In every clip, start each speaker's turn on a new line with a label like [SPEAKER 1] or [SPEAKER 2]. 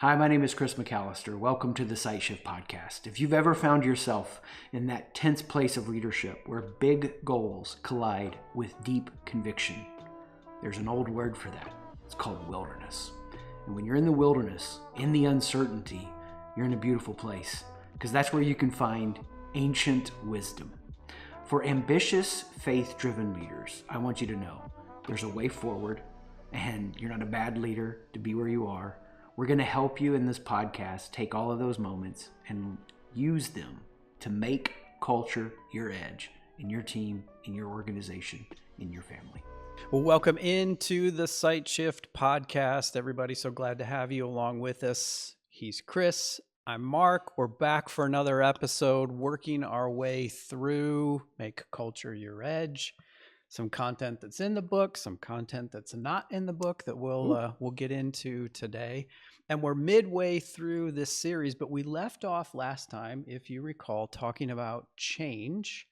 [SPEAKER 1] Hi, my name is Chris McAllister. Welcome to the SightShift podcast. If you've ever found yourself in that tense place of leadership where big goals collide with deep conviction, there's an old word for that. It's called wilderness. And when you're in the wilderness, in the uncertainty, you're in a beautiful place because that's where you can find ancient wisdom. For ambitious, faith-driven leaders, I want you to know there's a way forward and you're not a bad leader to be where you are. We're going to help you in this podcast take all of those moments and use them to make culture your edge in your team, in your organization, in your family.
[SPEAKER 2] Well, welcome into the SightShift podcast, everybody. So glad to have you along with us. He's Chris. I'm Mark. We're back for another episode, working our way through Make Culture Your Edge. Some content that's in the book, some content that's not in the book that we'll get into today. And we're midway through this series, but we left off last time, if you recall, talking about change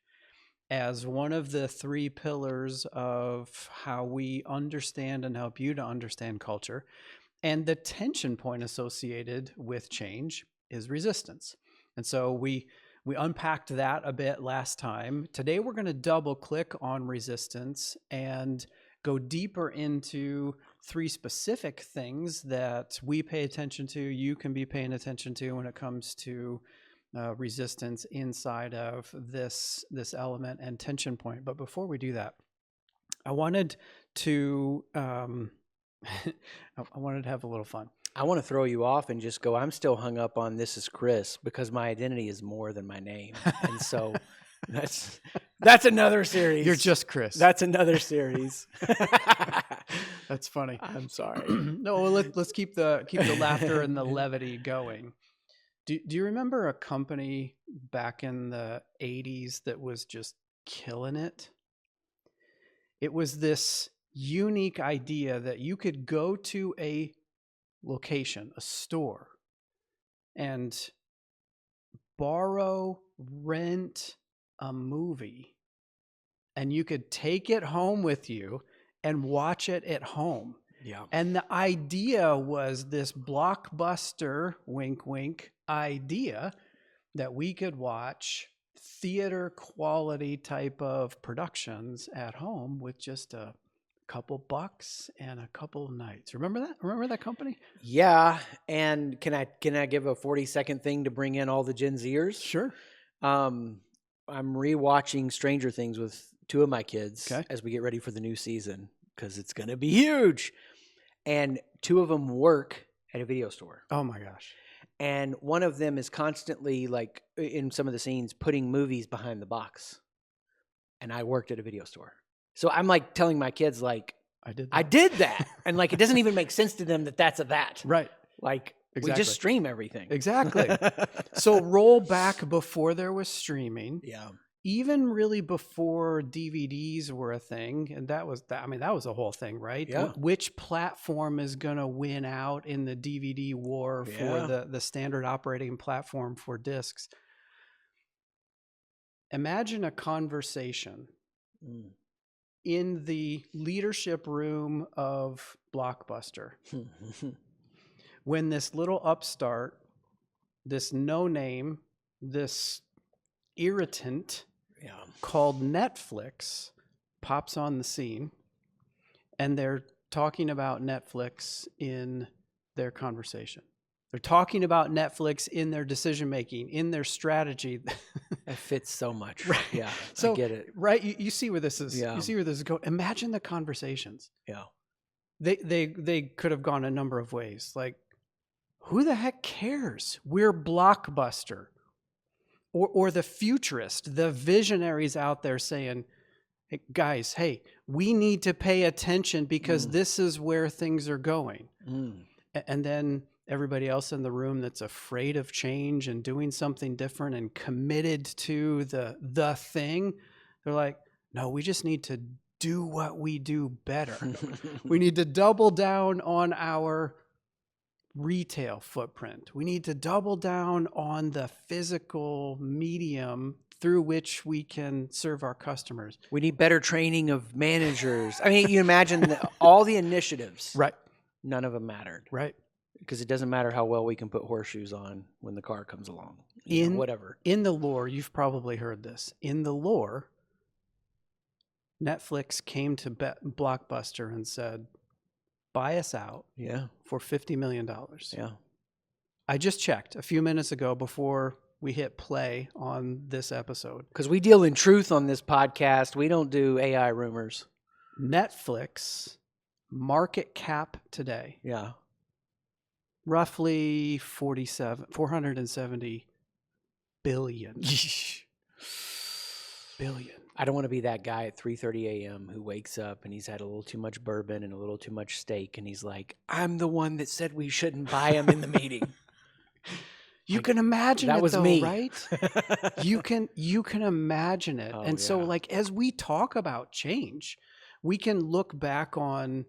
[SPEAKER 2] as one of the three pillars of how we understand and help you to understand culture. And the tension point associated with change is resistance. And so we unpacked that a bit last time. Today, we're going to double click on resistance and go deeper into three specific things that we pay attention to, you can be paying attention to when it comes to resistance inside of this element and tension point. But before we do that, I wanted to I wanted to have a little fun.
[SPEAKER 3] I want to throw you off and just go, I'm still hung up on this is Chris because my identity is more than my name. And so that's another series.
[SPEAKER 2] You're just Chris.
[SPEAKER 3] That's another series.
[SPEAKER 2] That's funny.
[SPEAKER 3] I'm sorry.
[SPEAKER 2] No, well, let's keep the laughter and the levity going. Do you remember a company back in the 80s that was just killing it? It was this unique idea that you could go to a location, a store, and borrow, rent a movie, and you could take it home with you and watch it at home.
[SPEAKER 3] Yeah.
[SPEAKER 2] And the idea was this blockbuster, wink, wink, idea that we could watch theater quality type of productions at home with just a couple bucks and a couple of nights. Remember that? Remember that company?
[SPEAKER 3] Yeah. And can I give a 40-second thing to bring in all the Gen Zers?
[SPEAKER 2] Sure.
[SPEAKER 3] I'm rewatching Stranger Things with two of my kids as we get ready for the new season because it's going to be huge. And two of them work at a video store.
[SPEAKER 2] Oh my gosh.
[SPEAKER 3] And one of them is constantly, like, in some of the scenes, putting movies behind the box. And I worked at a video store. So I'm like telling my kids, like, I did that. And like, it doesn't even make sense to them that that's a that.
[SPEAKER 2] Right.
[SPEAKER 3] Like,
[SPEAKER 2] Exactly.
[SPEAKER 3] we just stream everything.
[SPEAKER 2] Exactly. So roll back before there was streaming.
[SPEAKER 3] Yeah.
[SPEAKER 2] Even really before DVDs were a thing. And that was a whole thing, right?
[SPEAKER 3] Yeah.
[SPEAKER 2] Which platform is going to win out in the DVD war for the standard operating platform for discs? Imagine a conversation in the leadership room of Blockbuster when this little upstart, this no-name, this irritant called Netflix pops on the scene, and they're talking about Netflix in their conversation. They're talking about Netflix in their decision-making, in their strategy.
[SPEAKER 3] It fits so much.
[SPEAKER 2] Right.
[SPEAKER 3] Yeah,
[SPEAKER 2] so,
[SPEAKER 3] I get it.
[SPEAKER 2] Right, you see where this is.
[SPEAKER 3] Yeah.
[SPEAKER 2] You see where this is going. Imagine the conversations.
[SPEAKER 3] Yeah.
[SPEAKER 2] They could have gone a number of ways. Like, who the heck cares? We're Blockbuster. Or the futurist, the visionaries out there saying, hey, guys, hey, we need to pay attention because this is where things are going. And then everybody else in the room that's afraid of change and doing something different and committed to the thing, they're like, no, we just need to do what we do better. We need to double down on our retail footprint. We need to double down on the physical medium through which we can serve our customers.
[SPEAKER 3] We need better training of managers. I mean, you imagine all the initiatives.
[SPEAKER 2] Right.
[SPEAKER 3] None of them mattered.
[SPEAKER 2] Right.
[SPEAKER 3] because it doesn't matter how well we can put horseshoes on when the car comes along. Whatever.
[SPEAKER 2] In the lore, you've probably heard this. In the lore, Netflix came to Blockbuster and said, buy us out for $50 million.
[SPEAKER 3] Yeah.
[SPEAKER 2] I just checked a few minutes ago before we hit play on this episode.
[SPEAKER 3] Because we deal in truth on this podcast. We don't do AI rumors.
[SPEAKER 2] Netflix market cap today.
[SPEAKER 3] Yeah.
[SPEAKER 2] Roughly 470 billion. Billion.
[SPEAKER 3] I don't want to be that guy at 3:30 a.m. who wakes up and he's had a little too much bourbon and a little too much steak, and he's like, I'm the one that said we shouldn't buy him in the meeting.
[SPEAKER 2] You can imagine
[SPEAKER 3] that
[SPEAKER 2] it,
[SPEAKER 3] was
[SPEAKER 2] though,
[SPEAKER 3] me.
[SPEAKER 2] Right? You can imagine it.
[SPEAKER 3] Oh,
[SPEAKER 2] and so, like, as we talk about change, we can look back on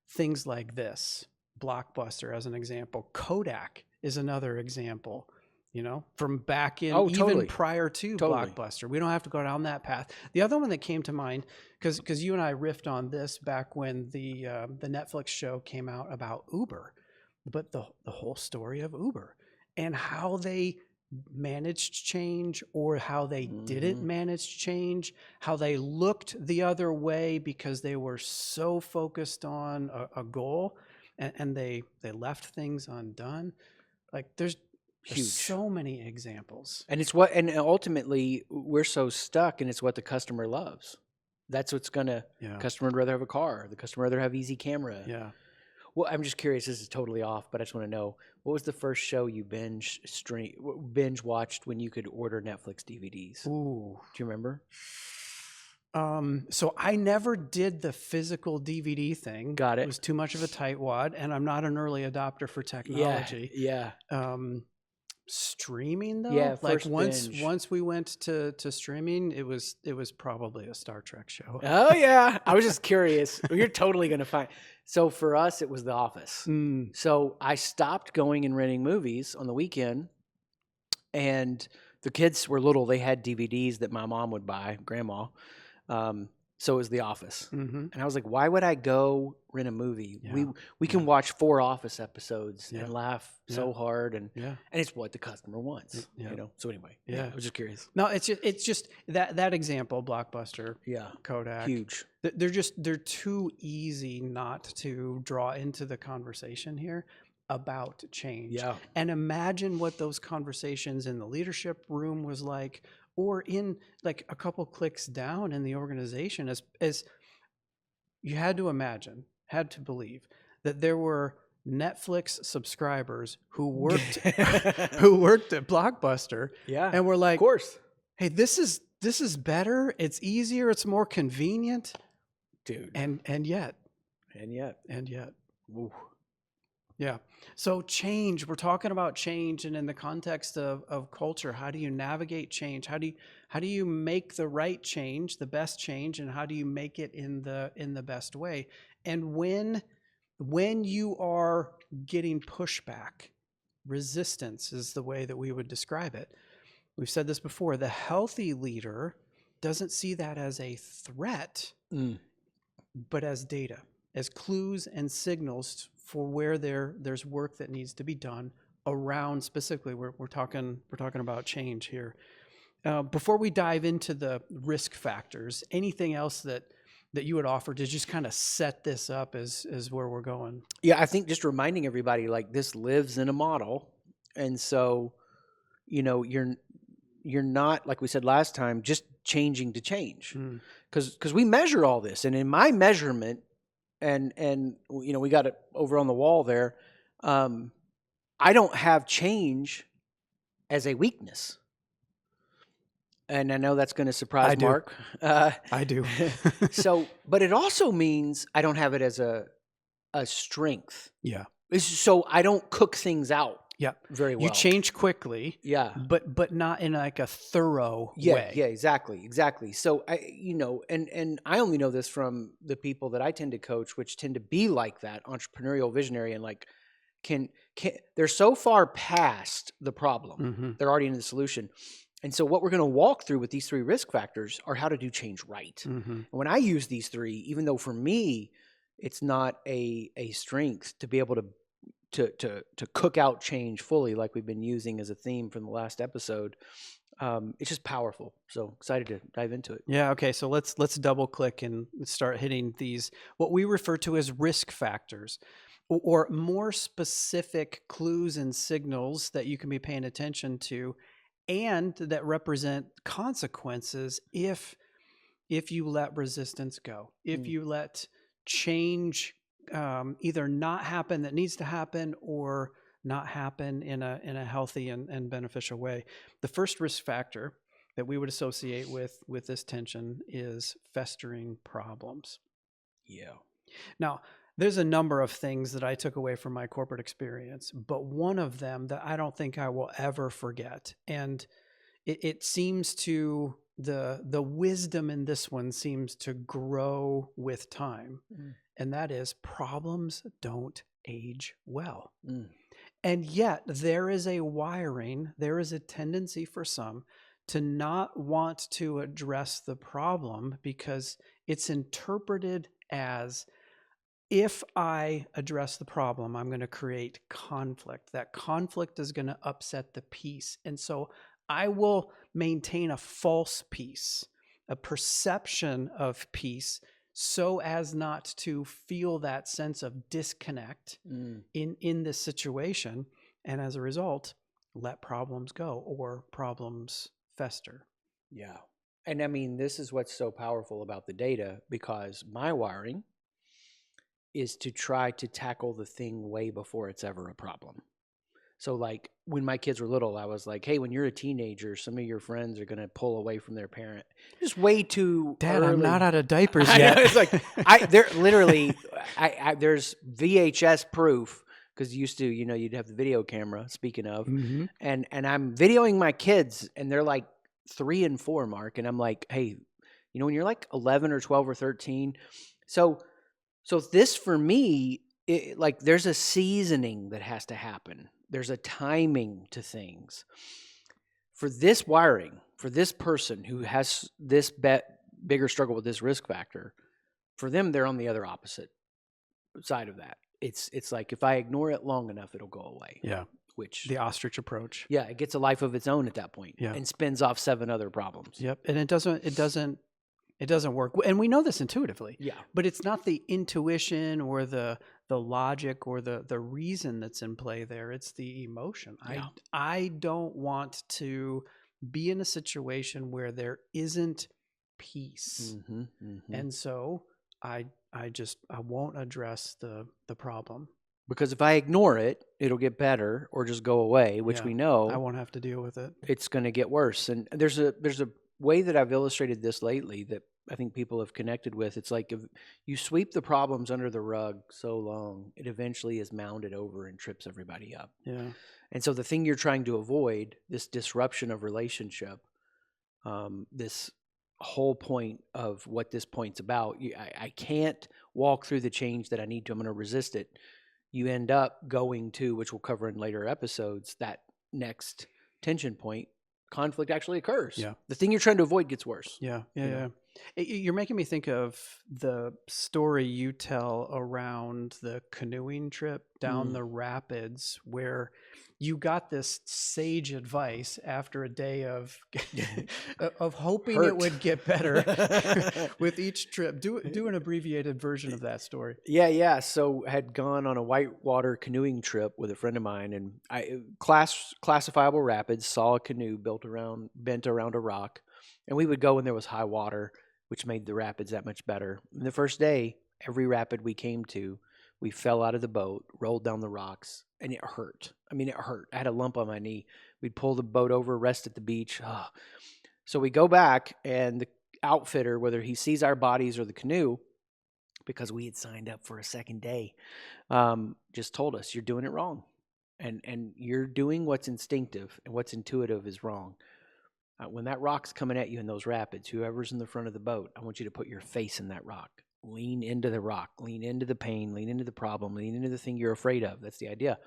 [SPEAKER 2] things like this. Blockbuster as an example. Kodak is another example, you know, from back in even prior to Blockbuster. We don't have to go down that path. The other one that came to mind, because you and I riffed on this back when the Netflix show came out about Uber, but the whole story of Uber and how they managed change or how they didn't manage change, how they looked the other way because they were so focused on a goal and they left things undone. Like there's so many examples.
[SPEAKER 3] And ultimately we're so stuck, and it's what the customer loves. That's what's gonna, customer would rather have a car. The customer would rather have easy camera.
[SPEAKER 2] Yeah.
[SPEAKER 3] Well, I'm just curious, this is totally off, but I just want to know, what was the first show you binge watched when you could order Netflix DVDs?
[SPEAKER 2] Ooh.
[SPEAKER 3] Do you remember?
[SPEAKER 2] So I never did the physical DVD thing.
[SPEAKER 3] Got it.
[SPEAKER 2] It was too much of a tightwad, and I'm not an early adopter for technology.
[SPEAKER 3] Yeah.
[SPEAKER 2] Streaming though,
[SPEAKER 3] yeah.
[SPEAKER 2] Like once we went to streaming, it was probably a Star Trek show.
[SPEAKER 3] Oh yeah, I was just curious. You're totally gonna find. So for us, it was The Office. So I stopped going and renting movies on the weekend, and the kids were little. They had DVDs that my mom would buy, grandma. So it was The Office. And I was like, why would I go rent a movie? Yeah. We can watch 4 Office episodes and laugh so hard, and it's what the customer wants. You know. So anyway, I was just curious.
[SPEAKER 2] No, it's just that example, Blockbuster, Kodak,
[SPEAKER 3] huge.
[SPEAKER 2] They're too easy not to draw into the conversation here about change.
[SPEAKER 3] Yeah.
[SPEAKER 2] And imagine what those conversations in the leadership room was like, or in like a couple clicks down in the organization, as you had to believe that there were Netflix subscribers who worked at Blockbuster, and were like,
[SPEAKER 3] of course,
[SPEAKER 2] hey, this is better, it's easier, it's more convenient,
[SPEAKER 3] dude,
[SPEAKER 2] and yet,
[SPEAKER 3] ooh.
[SPEAKER 2] Yeah. So change, we're talking about change, and in the context of culture, how do you navigate change? How do you make the right change, the best change, and how do you make it in the best way? And when you are getting pushback, resistance is the way that we would describe it. We've said this before, the healthy leader doesn't see that as a threat, but as data, as clues and signals for where there's work that needs to be done around, specifically we're talking about change here. Before we dive into the risk factors, anything else that you would offer to just kind of set this up as where we're going?
[SPEAKER 3] Yeah, I think just reminding everybody, like, this lives in a model, and so you're not, like we said last time, just changing to change, because we measure all this, and in my measurement. And we got it over on the wall there. I don't have change as a weakness. And I know that's going to surprise Mark.
[SPEAKER 2] I do.
[SPEAKER 3] But it also means I don't have it as a strength.
[SPEAKER 2] Yeah.
[SPEAKER 3] So I don't cook things out.
[SPEAKER 2] Yeah,
[SPEAKER 3] very well.
[SPEAKER 2] You change quickly.
[SPEAKER 3] Yeah,
[SPEAKER 2] but not in like a thorough way.
[SPEAKER 3] Yeah, exactly. So and I only know this from the people that I tend to coach, which tend to be like that, entrepreneurial, visionary, and like can they're so far past the problem, they're already in the solution. And so what we're going to walk through with these 3 risk factors are how to do change right. And when I use these 3, even though for me it's not a strength to be able to to cook out change fully, like we've been using as a theme from the last episode. It's just powerful. So excited to dive into it.
[SPEAKER 2] Yeah. Okay. So let's double click and start hitting these, what we refer to as risk factors, or more specific clues and signals that you can be paying attention to, and that represent consequences if you let resistance go, if you let change either not happen that needs to happen, or not happen in a healthy and beneficial way. The first risk factor that we would associate with this tension is festering problems.
[SPEAKER 3] Yeah.
[SPEAKER 2] Now, there's a number of things that I took away from my corporate experience, but one of them that I don't think I will ever forget, and it seems to, the wisdom in this one seems to grow with time, and that is problems don't age well. And yet there is a wiring, there is a tendency for some to not want to address the problem because it's interpreted as, if I address the problem, I'm going to create conflict. That conflict is going to upset the peace. And so I will maintain a false peace, a perception of peace, so as not to feel that sense of disconnect in this situation. And as a result, let problems go or problems fester.
[SPEAKER 3] Yeah. And I mean, this is what's so powerful about the data, because my wiring is to try to tackle the thing way before it's ever a problem. So like when my kids were little, I was like, hey, when you're a teenager, some of your friends are going to pull away from their parent. Just way too
[SPEAKER 2] Dad,
[SPEAKER 3] early.
[SPEAKER 2] I'm not out of diapers
[SPEAKER 3] I
[SPEAKER 2] yet.
[SPEAKER 3] know, it's like, they're literally, there's VHS proof, because used to, you'd have the video camera, speaking of, and I'm videoing my kids, and they're like 3 and 4, Mark. And I'm like, hey, when you're like 11 or 12 or 13. So this for me, there's a seasoning that has to happen. There's a timing to things. For this wiring, for this person who has this bigger struggle with this risk factor, for them, they're on the other opposite side of that. It's like, if I ignore it long enough, it'll go away.
[SPEAKER 2] Yeah.
[SPEAKER 3] Which,
[SPEAKER 2] the ostrich approach.
[SPEAKER 3] Yeah, it gets a life of its own at that point, and spins off 7 other problems.
[SPEAKER 2] Yep. And it doesn't work. And we know this intuitively.
[SPEAKER 3] Yeah.
[SPEAKER 2] But it's not the intuition or the logic or the reason that's in play there. It's the emotion.
[SPEAKER 3] Yeah.
[SPEAKER 2] I don't want to be in a situation where there isn't peace. And so I won't address the problem.
[SPEAKER 3] Because if I ignore it, it'll get better or just go away, which we know
[SPEAKER 2] I won't have to deal with it.
[SPEAKER 3] It's going to get worse. And there's a way that I've illustrated this lately that I think people have connected with. It's like, if you sweep the problems under the rug so long, it eventually is mounded over and trips everybody up.
[SPEAKER 2] Yeah.
[SPEAKER 3] And so the thing you're trying to avoid, this disruption of relationship, this whole point of what this point's about, I can't walk through the change that I need to. I'm going to resist it. You end up going to, which we'll cover in later episodes, that next tension point. Conflict actually occurs.
[SPEAKER 2] Yeah.
[SPEAKER 3] The thing you're trying to avoid gets worse.
[SPEAKER 2] Yeah. You're making me think of the story you tell around the canoeing trip down the rapids, where you got this sage advice after a day of hoping it would get better with each trip. Do an abbreviated version of that story.
[SPEAKER 3] Yeah. So I had gone on a whitewater canoeing trip with a friend of mine, and classifiable rapids, saw a canoe bent around a rock, and we would go when there was high water, which made the rapids that much better. And the first day, every rapid we came to, we fell out of the boat, rolled down the rocks, and it hurt. I mean, it hurt. I had a lump on my knee. We'd pull the boat over, rest at the beach. So we go back, and the outfitter, whether he sees our bodies or the canoe, because we had signed up for a second day, just told us, you're doing it wrong. And you're doing what's instinctive, and what's intuitive is wrong. When that rock's coming at you in those rapids, whoever's in the front of the boat, I want you to put your face in that rock. Lean into the rock, lean into the pain, lean into the problem, lean into the thing you're afraid of. That's the idea.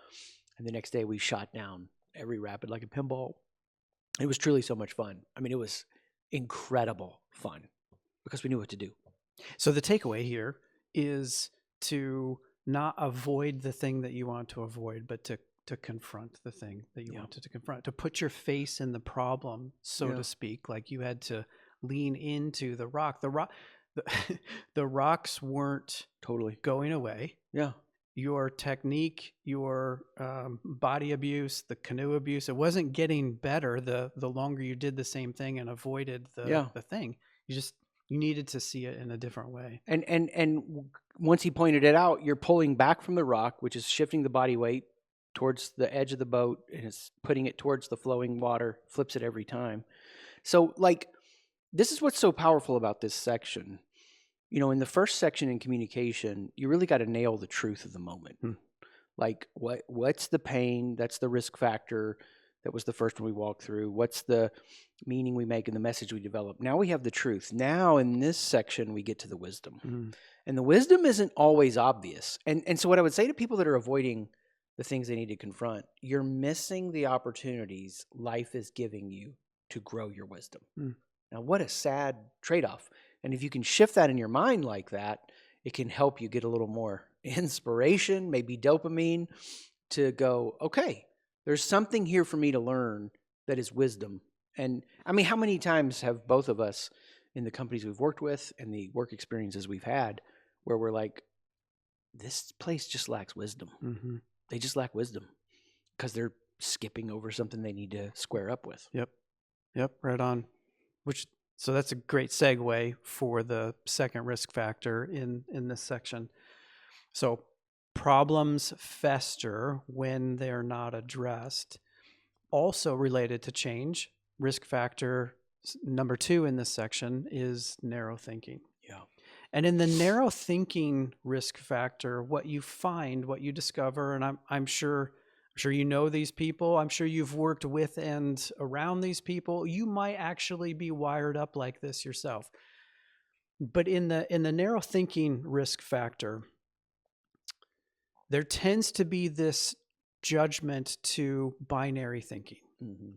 [SPEAKER 3] And the next day we shot down every rapid like a pinball. It was truly so much fun. I mean, it was incredible fun because we knew what to do.
[SPEAKER 2] So the takeaway here is to not avoid the thing that you want to avoid, but to confront the thing that you wanted to confront, to put your face in the problem, so to speak. Like you had to lean into the rock. The rocks weren't
[SPEAKER 3] Totally
[SPEAKER 2] going away.
[SPEAKER 3] Yeah.
[SPEAKER 2] Your technique, your body abuse, the canoe abuse, it wasn't getting better the longer you did the same thing and avoided the thing. You needed to see it in a different way.
[SPEAKER 3] And once he pointed it out, you're pulling back from the rock, which is shifting the body weight towards the edge of the boat, and it's putting it towards the flowing water, flips it every time. So like, this is what's so powerful about this section. You know, in the first section in communication, you really got to nail the truth of the moment. Like what's the pain? That's the risk factor. That was the first one we walked through. What's the meaning we make and the message we develop? Now we have the truth. Now in this section, we get to the wisdom. And the wisdom isn't always obvious. And so what I would say to people that are avoiding the things they need to confront, you're missing the opportunities life is giving you to grow your wisdom. Now, what a sad trade-off. And if you can shift that in your mind like that, it can help you get a little more inspiration, maybe dopamine, to go, okay, there's something here for me to learn that is wisdom. And I mean, how many times have both of us in the companies we've worked with and the work experiences we've had where we're like, this place just lacks wisdom. They just lack wisdom because they're skipping over something they need to square up with.
[SPEAKER 2] Yep, right on. So that's a great segue for the second risk factor in this section. So problems fester when they're not addressed. Also related to change, risk factor number 2 in this section is narrow thinking. And in the narrow thinking risk factor, what you find, what you discover, and I'm sure you know these people. I'm sure you've worked with and around these people. You might actually be wired up like this yourself. But in the narrow thinking risk factor, there tends to be this judgment to binary thinking,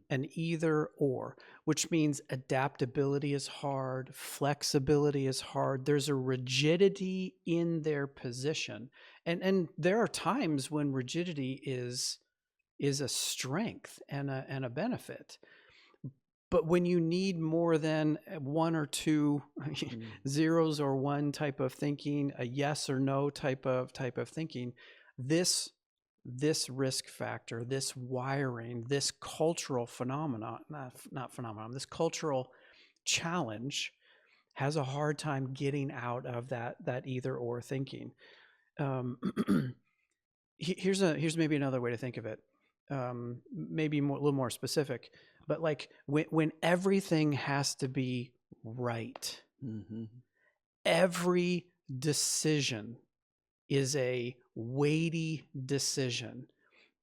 [SPEAKER 2] an either or, which means adaptability is hard, flexibility is hard. There's a rigidity in their position. And there are times when rigidity is a strength and a benefit. But when you need more than one or two zeros or one type of thinking, a yes or no type of thinking, this risk factor, this wiring, this cultural phenomenon, not phenomenon, this cultural challenge has a hard time getting out of that either or thinking. Here's maybe another way to think of it. Maybe a little more specific, but like when everything has to be right, every decision is a weighty decision.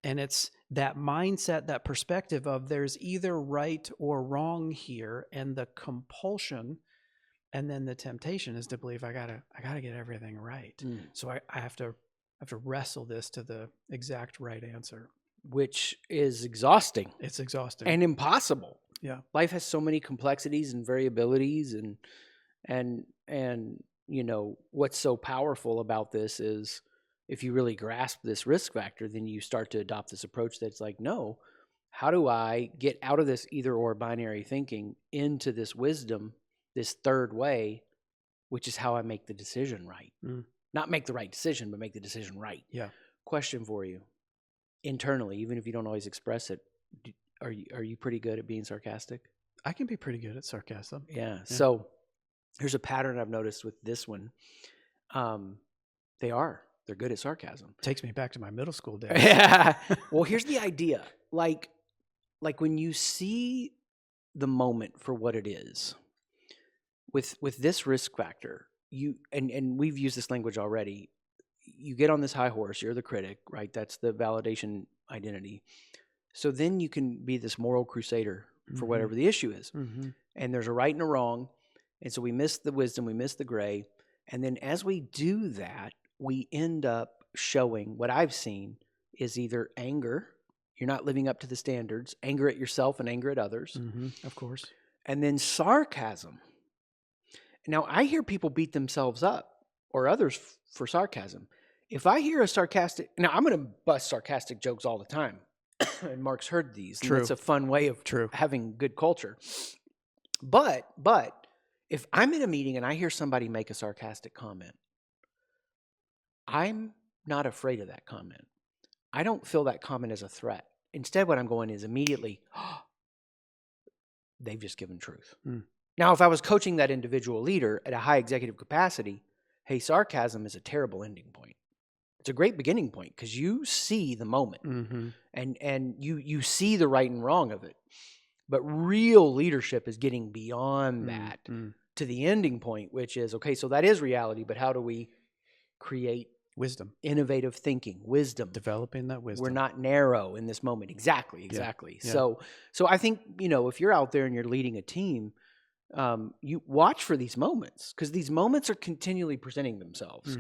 [SPEAKER 2] And it's that mindset, that perspective of there's either right or wrong here, and the compulsion and then the temptation is to believe I gotta get everything right. So I have to wrestle this to the exact right answer.
[SPEAKER 3] Which is exhausting.
[SPEAKER 2] It's exhausting.
[SPEAKER 3] And impossible.
[SPEAKER 2] Yeah.
[SPEAKER 3] Life has so many complexities and variabilities, and you know, what's so powerful about this is if you really grasp this risk factor, then you start to adopt this approach that's like, no, how do I get out of this either or binary thinking into this wisdom, this third way, which is how I make the decision right. Not make the right decision, but make the decision right.
[SPEAKER 2] Yeah.
[SPEAKER 3] Question for you. Internally, even if you don't always express it, are you pretty good at being sarcastic?
[SPEAKER 2] I can be pretty good at sarcasm.
[SPEAKER 3] Yeah. So here's a pattern I've noticed with this one. They're good at sarcasm.
[SPEAKER 2] Takes me back to my middle school days.
[SPEAKER 3] Yeah. Well, here's the idea. Like when you see the moment for what it is, with this risk factor, you and we've used this language already. You get on this high horse, you're the critic, right? That's the validation identity. So then you can be this moral crusader for whatever the issue is. And there's a right and a wrong. And so we miss the wisdom, we miss the gray. And then as we do that, we end up showing what I've seen is either anger, you're not living up to the standards, anger at yourself and anger at others.
[SPEAKER 2] Of course.
[SPEAKER 3] And then sarcasm. Now, I hear people beat themselves up or others for sarcasm. if I hear a sarcastic, now I'm going to bust sarcastic jokes all the time. And Mark's heard these.
[SPEAKER 2] True.
[SPEAKER 3] And it's a fun way of having good culture. But if I'm in a meeting and I hear somebody make a sarcastic comment, I'm not afraid of that comment. I don't feel that comment as a threat. Instead, what I'm going is immediately, they've just given truth. Now, if I was coaching that individual leader at a high executive capacity, hey, sarcasm is a terrible ending point. It's a great beginning point because you see the moment and you see the right and wrong of it. But real leadership is getting beyond that to the ending point, which is, okay, so that is reality, but how do we create
[SPEAKER 2] wisdom,
[SPEAKER 3] innovative thinking, wisdom,
[SPEAKER 2] developing that wisdom?
[SPEAKER 3] We're not narrow in this moment. Exactly.
[SPEAKER 2] Yeah.
[SPEAKER 3] So I think, if you're out there and you're leading a team, you watch for these moments because these moments are continually presenting themselves.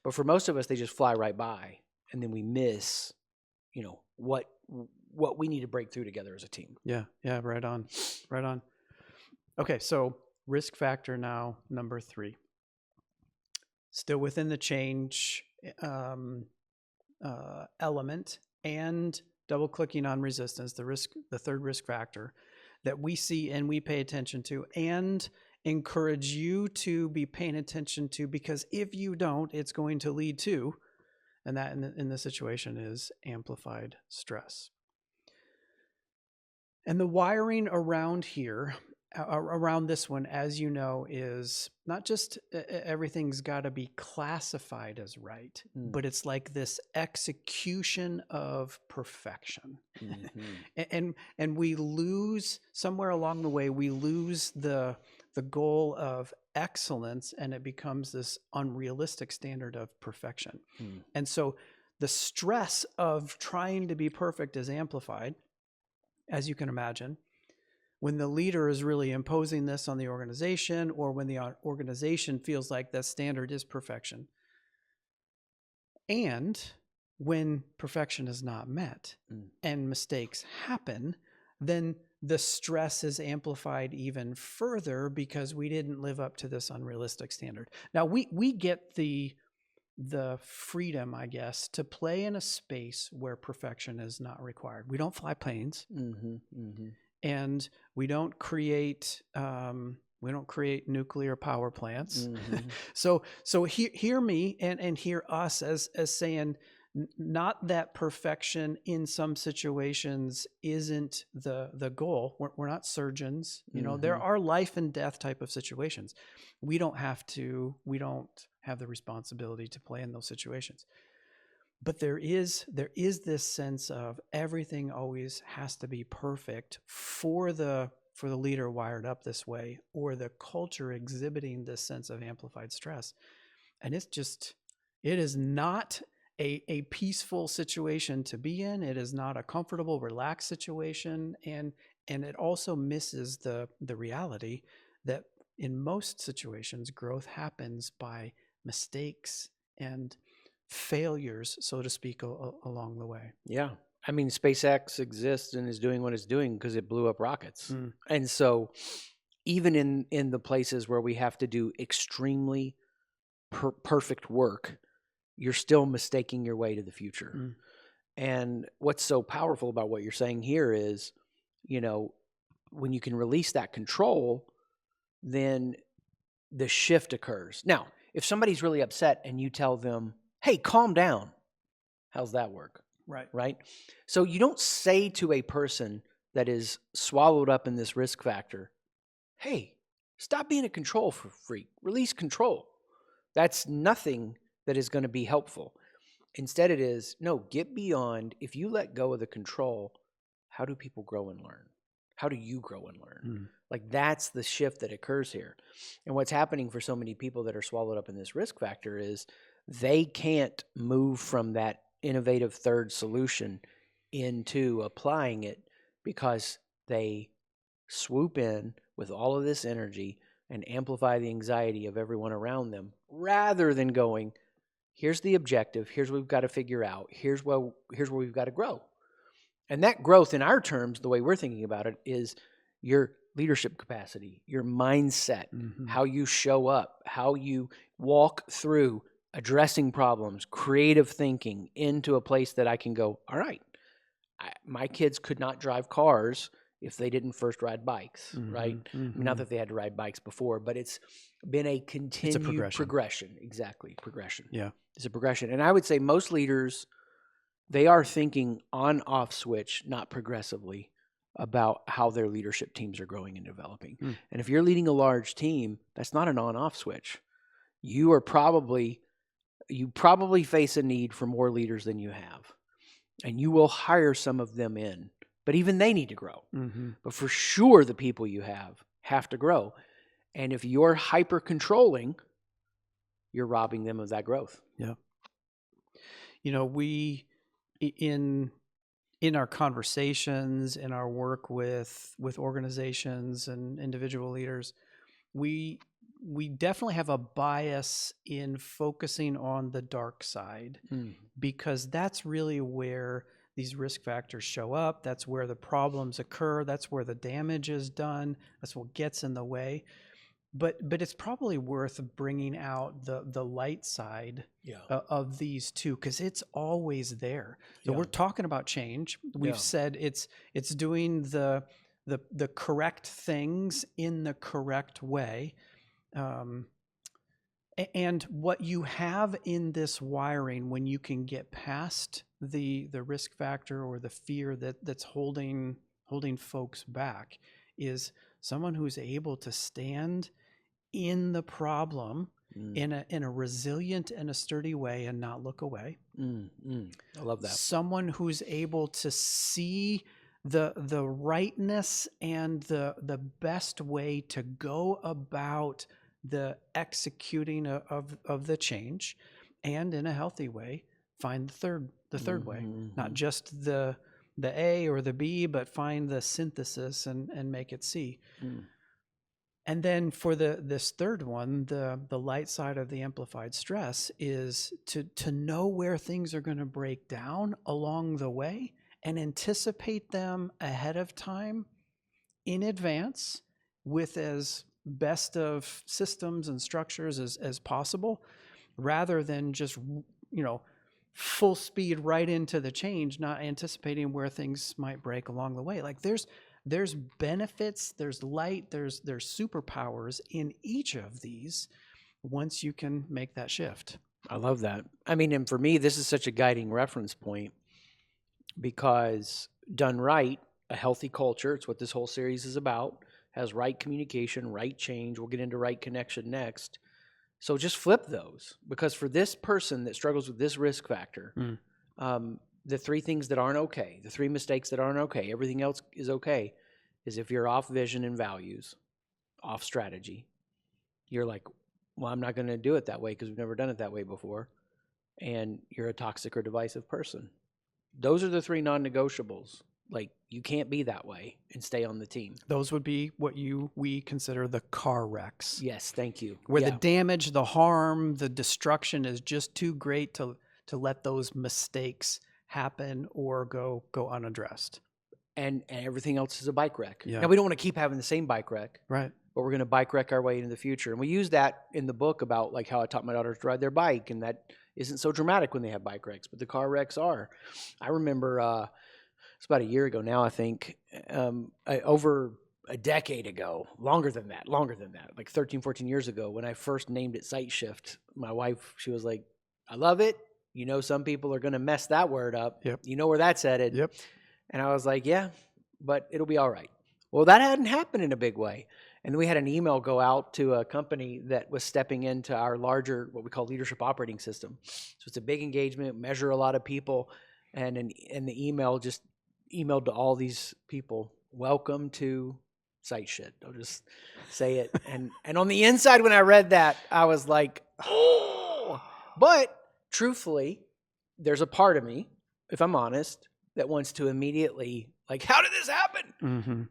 [SPEAKER 3] But for most of us, they just fly right by, and then we miss, what we need to break through together as a team.
[SPEAKER 2] Yeah. Right on. Okay, so risk factor now, number 3. Still within the change element and double clicking on resistance, the third risk factor that we see and we pay attention to and encourage you to be paying attention to, because if you don't, it's going to lead to, and that in this situation is amplified stress. And the wiring around here, around this one, as you know, is not just everything's got to be classified as right, but it's like this execution of perfection. And we lose, somewhere along the way, we lose the goal of excellence, and it becomes this unrealistic standard of perfection. And so the stress of trying to be perfect is amplified, as you can imagine, when the leader is really imposing this on the organization, or when the organization feels like that standard is perfection. And when perfection is not met and mistakes happen, then the stress is amplified even further because we didn't live up to this unrealistic standard. Now, we get the freedom, I guess, to play in a space where perfection is not required. We don't fly planes, and we don't create nuclear power plants. So hear me and hear us as saying, not that perfection in some situations isn't the goal. We're not surgeons. There are life and death type of situations. We don't have the responsibility to play in those situations. But there is this sense of everything always has to be perfect for the leader wired up this way, or the culture exhibiting this sense of amplified stress. And it is not a peaceful situation to be in. It is not a comfortable, relaxed situation. And it also misses the reality that in most situations, growth happens by mistakes and failures, so to speak, along the way.
[SPEAKER 3] Yeah. I mean, SpaceX exists and is doing what it's doing because it blew up rockets. And so even in the places where we have to do extremely perfect work, you're still mistaking your way to the future. And what's so powerful about what you're saying here is, when you can release that control, then the shift occurs. Now, if somebody's really upset and you tell them, hey, calm down, how's that work? Right? So you don't say to a person that is swallowed up in this risk factor, hey, stop being a control freak, release control. That's nothing that is going to be helpful. Instead it is, no, get beyond, if you let go of the control, how do people grow and learn? How do you grow and learn? Like, that's the shift that occurs here. And what's happening for so many people that are swallowed up in this risk factor is they can't move from that innovative third solution into applying it because they swoop in with all of this energy and amplify the anxiety of everyone around them, rather than going, here's the objective, here's what we've got to figure out, here's where we've got to grow. And that growth in our terms, the way we're thinking about it, is your leadership capacity, your mindset, how you show up, how you walk through addressing problems, creative thinking into a place that I can go, all right, my kids could not drive cars if they didn't first ride bikes, right? I mean, not that they had to ride bikes before, but it's been a continued progression. Exactly, progression.
[SPEAKER 2] Yeah.
[SPEAKER 3] It's a progression. And I would say most leaders, they are thinking on-off switch, not progressively, about how their leadership teams are growing and developing. And if you're leading a large team, that's not an on-off switch. You probably face a need for more leaders than you have. And you will hire some of them in. But even they need to grow. But for sure, the people you have to grow. And if you're hyper-controlling, you're robbing them of that growth.
[SPEAKER 2] Yeah. You know, we, in our conversations, in our work with organizations and individual leaders, we definitely have a bias in focusing on the dark side because that's really where these risk factors show up. That's where the problems occur. That's where the damage is done. That's what gets in the way. But it's probably worth bringing out the light side of these two, because it's always there. So we're talking about change. We've said it's doing the correct things in the correct way. And what you have in this wiring, when you can get past the risk factor or the fear that's holding folks back, is someone who's able to stand in the problem in a resilient and a sturdy way and not look away.
[SPEAKER 3] I love that.
[SPEAKER 2] Someone who's able to see the rightness and the best way to go about the executing of the change, and in a healthy way find the third way, not just the A or the B, but find the synthesis and make it C. And then for this third one, the light side of the amplified stress is to know where things are going to break down along the way and anticipate them ahead of time in advance with as best of systems and structures as possible, rather than just, full speed right into the change, not anticipating where things might break along the way. Like there's benefits, there's light, there's superpowers in each of these once you can make that shift.
[SPEAKER 3] I love that. I mean, and for me, this is such a guiding reference point, because done right, a healthy culture, it's what this whole series is about, has right communication, right change. We'll get into right connection next. So just flip those, because for this person that struggles with this risk factor, the three things that aren't okay, the three mistakes that aren't okay, everything else is okay, is if you're off vision and values, off strategy, you're like, well, I'm not going to do it that way because we've never done it that way before, and you're a toxic or divisive person. Those are the three non-negotiables. Like, you can't be that way and stay on the team.
[SPEAKER 2] Those would be what we consider the car wrecks.
[SPEAKER 3] Yes, thank you.
[SPEAKER 2] Where the damage, the harm, the destruction is just too great to let those mistakes happen or go unaddressed.
[SPEAKER 3] And everything else is a bike wreck. Yeah. Now, we don't want to keep having the same bike wreck.
[SPEAKER 2] Right.
[SPEAKER 3] But we're going to bike wreck our way into the future. And we use that in the book about like how I taught my daughters to ride their bike, and that isn't so dramatic when they have bike wrecks, but the car wrecks are. I remember it's about a year ago now, I think, over a decade ago, longer than that, like 13, 14 years ago, when I first named it SightShift, my wife, she was like, I love it. You know, some people are going to mess that word up.
[SPEAKER 2] Yep.
[SPEAKER 3] You know where that's headed.
[SPEAKER 2] Yep.
[SPEAKER 3] And I was like, yeah, but it'll be all right. Well, that hadn't happened in a big way. And then we had an email go out to a company that was stepping into our larger, what we call leadership operating system. So it's a big engagement, measure a lot of people. And the email just emailed to all these people, welcome to SightShift. I'll just say it. And on the inside, when I read that, I was like, oh. But truthfully, there's a part of me, if I'm honest, that wants to immediately, like, how did this happen?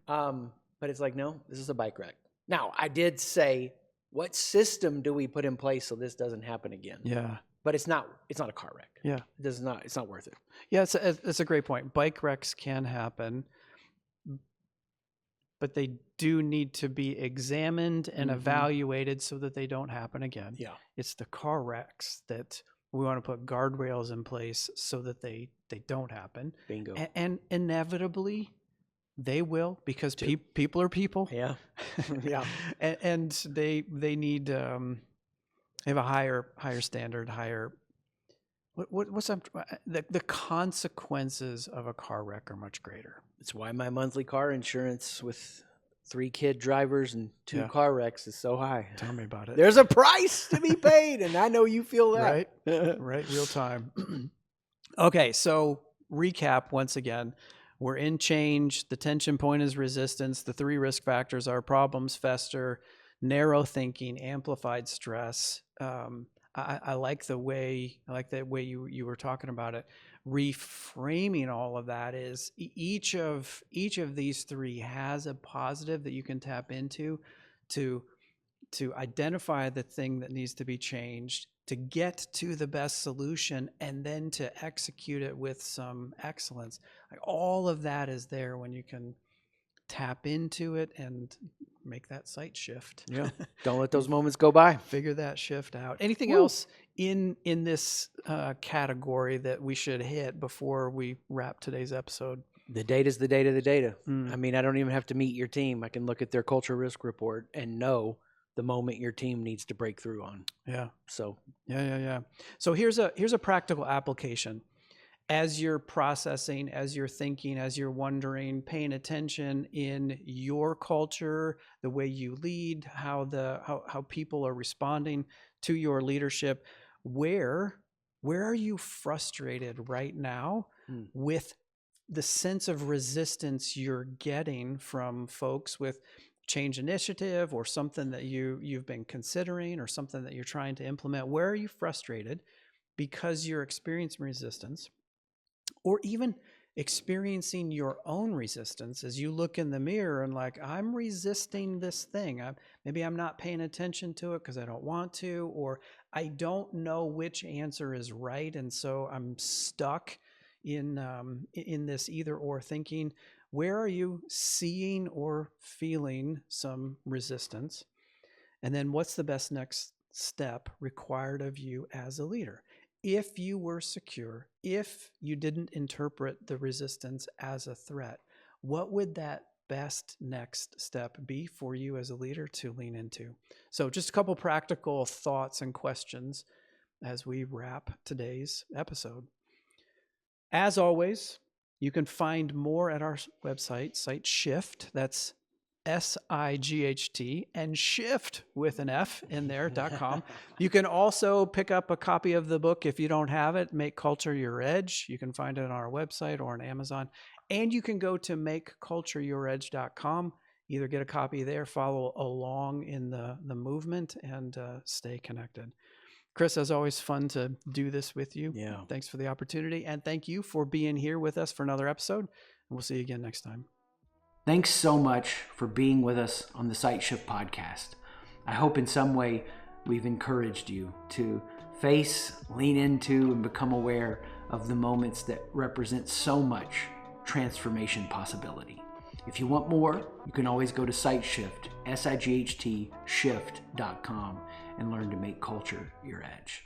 [SPEAKER 3] But it's like, no, this is a bike wreck. Now, I did say, what system do we put in place so this doesn't happen again?
[SPEAKER 2] Yeah.
[SPEAKER 3] But it's not a car wreck.
[SPEAKER 2] Yeah.
[SPEAKER 3] It's not worth it.
[SPEAKER 2] Yeah, it's a great point. Bike wrecks can happen. but they do need to be examined and evaluated so that they don't happen again.
[SPEAKER 3] Yeah.
[SPEAKER 2] It's the car wrecks that we want to put guardrails in place so that they don't happen.
[SPEAKER 3] Bingo.
[SPEAKER 2] And inevitably they will, because people are people.
[SPEAKER 3] Yeah. Yeah.
[SPEAKER 2] And they need they have a higher standard, higher the consequences of a car wreck are much greater.
[SPEAKER 3] It's why my monthly car insurance with 3 kid drivers and 2 car wrecks is so high.
[SPEAKER 2] Tell me about it.
[SPEAKER 3] There's a price to be paid, and I know you feel that.
[SPEAKER 2] Right, real time. Okay, so recap once again. We're in change. The tension point is resistance. The 3 risk factors are problems fester, narrow thinking, amplified stress. I like the way you were talking about it. Reframing all of that is each of these 3 has a positive that you can tap into to identify the thing that needs to be changed, to get to the best solution, and then to execute it with some excellence. Like, all of that is there when you can tap into it and make that sight shift.
[SPEAKER 3] Yeah. Don't let those moments go by.
[SPEAKER 2] Figure that shift out. Anything else in this category that we should hit before we wrap today's episode?
[SPEAKER 3] The data's the data, the data. I mean, I don't even have to meet your team. I can look at their culture risk report and know the moment your team needs to break through on.
[SPEAKER 2] Yeah.
[SPEAKER 3] So
[SPEAKER 2] yeah. So here's a practical application. As you're processing, as you're thinking, as you're wondering, paying attention in your culture, the way you lead, how people are responding to your leadership, where are you frustrated right now with the sense of resistance you're getting from folks with change initiative, or something that you've been considering, or something that you're trying to implement? Where are you frustrated because you're experiencing resistance, or even experiencing your own resistance as you look in the mirror and like, I'm resisting this thing. Maybe I'm not paying attention to it because I don't want to, or I don't know which answer is right, and so I'm stuck in this either or thinking. Where are you seeing or feeling some resistance? And then what's the best next step required of you as a leader? If you were secure, if you didn't interpret the resistance as a threat, what would that best next step be for you as a leader to lean into? So just a couple practical thoughts and questions as we wrap today's episode. As always, you can find more at our website, SightShift. That's SIGHT, and shift with an F in there.com. You can also pick up a copy of the book if you don't have it, Make Culture Your Edge. You can find it on our website or on Amazon. And you can go to makecultureyouredge.com. Either get a copy there, follow along in the movement, and stay connected. Chris, as always, fun to do this with you.
[SPEAKER 3] Yeah.
[SPEAKER 2] Thanks for the opportunity. And thank you for being here with us for another episode. And we'll see you again next time.
[SPEAKER 1] Thanks so much for being with us on the SightShift podcast. I hope in some way we've encouraged you to face, lean into, and become aware of the moments that represent so much transformation possibility. If you want more, you can always go to SightShift, SIGHT, shift.com, and learn to make culture your edge.